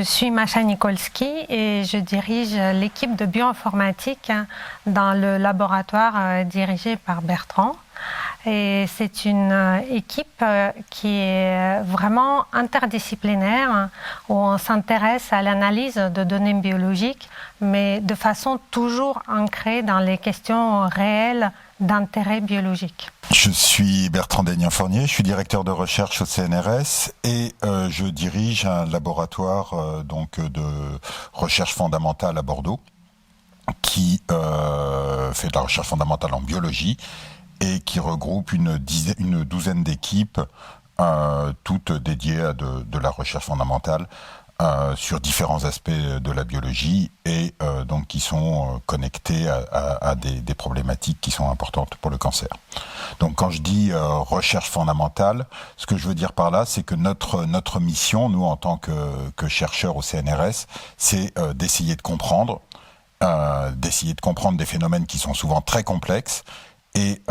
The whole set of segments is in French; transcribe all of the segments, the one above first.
suis Masha Nikolski et je dirige l'équipe de bioinformatique dans le laboratoire dirigé par Bertrand. Et c'est une équipe qui est vraiment interdisciplinaire, où on s'intéresse à l'analyse de données biologiques, mais de façon toujours ancrée dans les questions réelles d'intérêt biologique. Je suis Bertrand Daignan-Fournier, je suis directeur de recherche au CNRS et je dirige un laboratoire de recherche fondamentale à Bordeaux qui fait de la recherche fondamentale en biologie et qui regroupe une douzaine d'équipes, toutes dédiées à de la recherche fondamentale sur différents aspects de la biologie et donc qui sont connectés à des problématiques qui sont importantes pour le cancer. Donc quand je dis recherche fondamentale, ce que je veux dire par là, c'est que notre mission, nous en tant que chercheurs au CNRS, c'est d'essayer de comprendre des phénomènes qui sont souvent très complexes. Et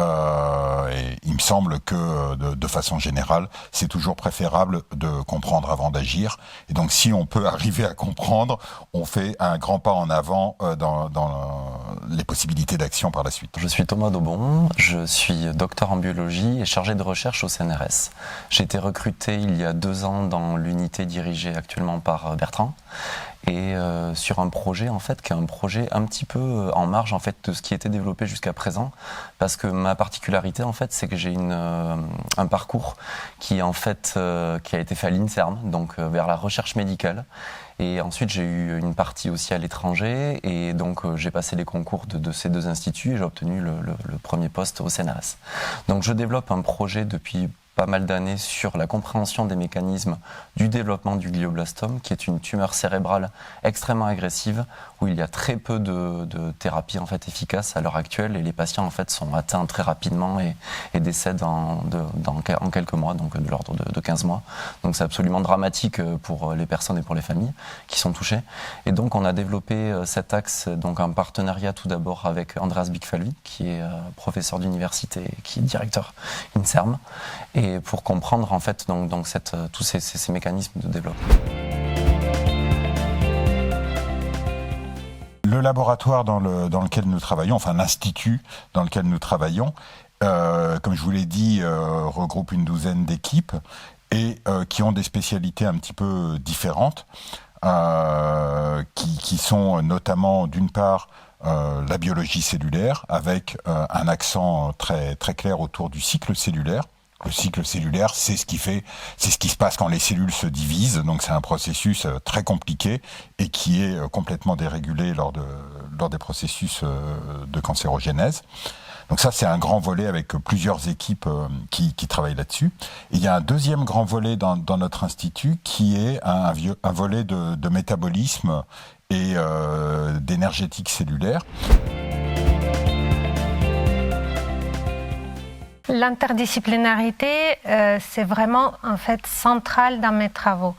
il me semble que de façon générale, c'est toujours préférable de comprendre avant d'agir. Et donc si on peut arriver à comprendre, on fait un grand pas en avant dans les possibilités d'action par la suite. Je suis Thomas Daubon, je suis docteur en biologie et chargé de recherche au CNRS. J'ai été recruté il y a 2 ans dans l'unité dirigée actuellement par Bertrand. Et sur un projet en fait qui est un projet un petit peu en marge en fait de ce qui était développé jusqu'à présent, parce que ma particularité en fait c'est que j'ai un parcours qui en fait qui a été fait à l'INSERM, donc vers la recherche médicale. Et ensuite, j'ai eu une partie aussi à l'étranger et donc j'ai passé les concours de ces 2 instituts et j'ai obtenu le premier poste au CNRS. Donc je développe un projet depuis pas mal d'années sur la compréhension des mécanismes du développement du glioblastome, qui est une tumeur cérébrale extrêmement agressive, où il y a très peu de thérapies en fait efficaces à l'heure actuelle, et les patients en fait sont atteints très rapidement et décèdent en quelques mois, donc de l'ordre de 15 mois. Donc c'est absolument dramatique pour les personnes et pour les familles qui sont touchées. Et donc on a développé cet axe, donc en partenariat tout d'abord avec Andreas Bigfalvi, qui est professeur d'université et qui est directeur INSERM, et pour comprendre en fait tous ces mécanismes de développement. Le laboratoire dans lequel nous travaillons, enfin l'institut dans lequel nous travaillons, comme je vous l'ai dit, regroupe une douzaine d'équipes et qui ont des spécialités un petit peu différentes, qui sont notamment d'une part la biologie cellulaire avec un accent très très clair autour du cycle cellulaire. Le cycle cellulaire, c'est ce qui se passe quand les cellules se divisent. Donc c'est un processus très compliqué et qui est complètement dérégulé lors des processus de cancérogénèse. Donc ça, c'est un grand volet avec plusieurs équipes qui travaillent là-dessus. Et il y a un deuxième grand volet dans notre institut qui est un volet de métabolisme et d'énergétique cellulaire. L'interdisciplinarité, c'est vraiment en fait central dans mes travaux.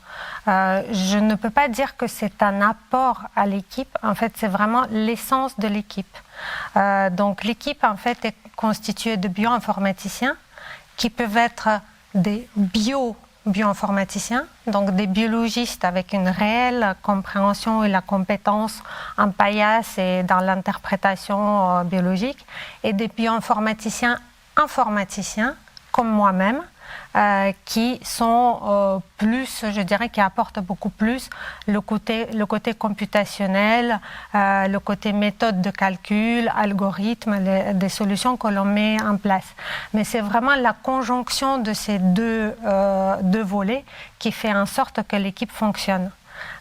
Je ne peux pas dire que c'est un apport à l'équipe. En fait, c'est vraiment l'essence de l'équipe. Donc, l'équipe en fait est constituée de bioinformaticiens qui peuvent être des bioinformaticiens, donc des biologistes avec une réelle compréhension et la compétence en paillasse et dans l'interprétation biologique, et des bioinformaticiens informaticiens, comme moi-même, qui sont plus, je dirais, qui apportent beaucoup plus le côté computationnel, le côté méthode de calcul, algorithme, des solutions que l'on met en place. Mais c'est vraiment la conjonction de ces deux volets qui fait en sorte que l'équipe fonctionne.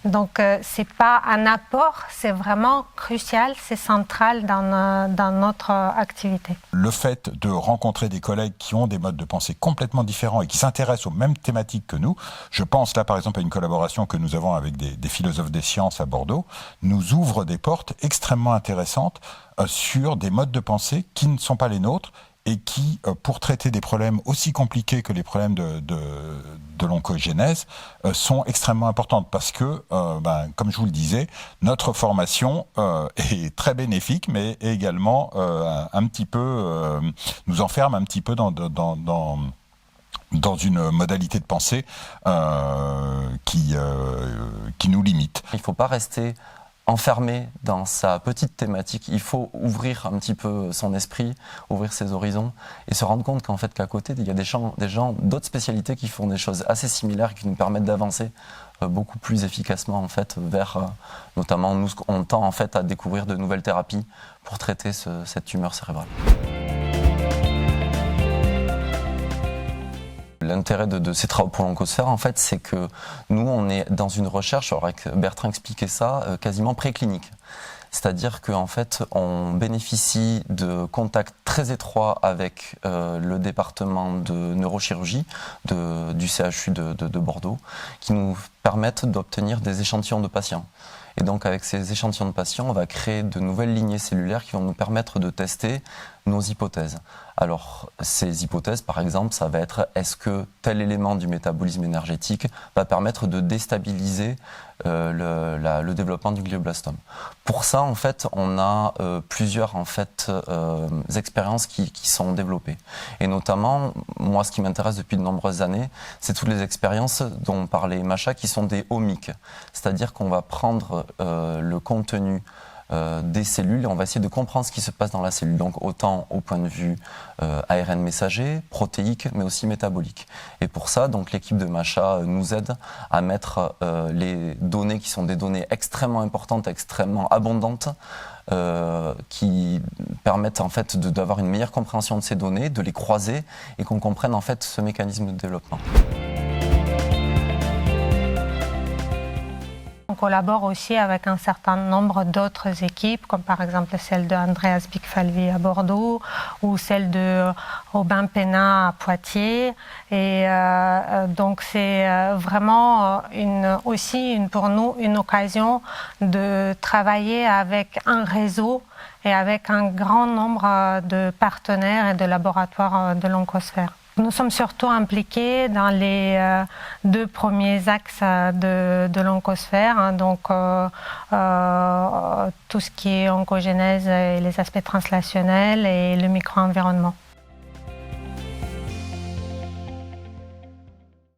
Donc, c'est pas un apport, c'est vraiment crucial, c'est central dans notre activité. Le fait de rencontrer des collègues qui ont des modes de pensée complètement différents et qui s'intéressent aux mêmes thématiques que nous, je pense là par exemple à une collaboration que nous avons avec des philosophes des sciences à Bordeaux, nous ouvre des portes extrêmement intéressantes sur des modes de pensée qui ne sont pas les nôtres et qui, pour traiter des problèmes aussi compliqués que les problèmes de l'oncogénèse, sont extrêmement importantes parce que, comme je vous le disais, notre formation est très bénéfique, mais également un petit peu nous enferme un petit peu dans dans une modalité de pensée qui nous limite. Il ne faut pas rester enfermé dans sa petite thématique. Il faut ouvrir un petit peu son esprit, ouvrir ses horizons et se rendre compte qu'en fait qu'à côté il y a des gens d'autres spécialités qui font des choses assez similaires et qui nous permettent d'avancer beaucoup plus efficacement en fait vers notamment nous on tend en fait à découvrir de nouvelles thérapies pour traiter cette tumeur cérébrale. L'intérêt de ces travaux pour l'oncosphère, en fait, c'est que nous, on est dans une recherche, alors avec Bertrand expliquait ça, quasiment préclinique. C'est-à-dire qu'en fait, on bénéficie de contacts très étroits avec le département de neurochirurgie du CHU de Bordeaux, qui nous permettent d'obtenir des échantillons de patients. Et donc, avec ces échantillons de patients, on va créer de nouvelles lignées cellulaires qui vont nous permettre de tester nos hypothèses. Alors, ces hypothèses, par exemple, ça va être est-ce que tel élément du métabolisme énergétique va permettre de déstabiliser le développement du glioblastome. Pour ça, en fait, on a plusieurs expériences qui sont développées. Et notamment, moi, ce qui m'intéresse depuis de nombreuses années, c'est toutes les expériences dont parlait Masha, qui sont des omics. C'est-à-dire qu'on va prendre le contenu des cellules et on va essayer de comprendre ce qui se passe dans la cellule, donc autant au point de vue ARN messager, protéique, mais aussi métabolique. Et pour ça, donc l'équipe de Masha nous aide à mettre les données qui sont des données extrêmement importantes, extrêmement abondantes, qui permettent en fait d'avoir une meilleure compréhension de ces données, de les croiser et qu'on comprenne en fait ce mécanisme de développement. On collabore aussi avec un certain nombre d'autres équipes, comme par exemple celle de Andreas Bigfalvi à Bordeaux ou celle de Robin Pénat à Poitiers. Et donc c'est vraiment pour nous une occasion de travailler avec un réseau et avec un grand nombre de partenaires et de laboratoires de l'oncosphère. Nous sommes surtout impliqués dans les deux premiers axes de l'oncosphère, hein, donc tout ce qui est oncogénèse et les aspects translationnels et le micro-environnement.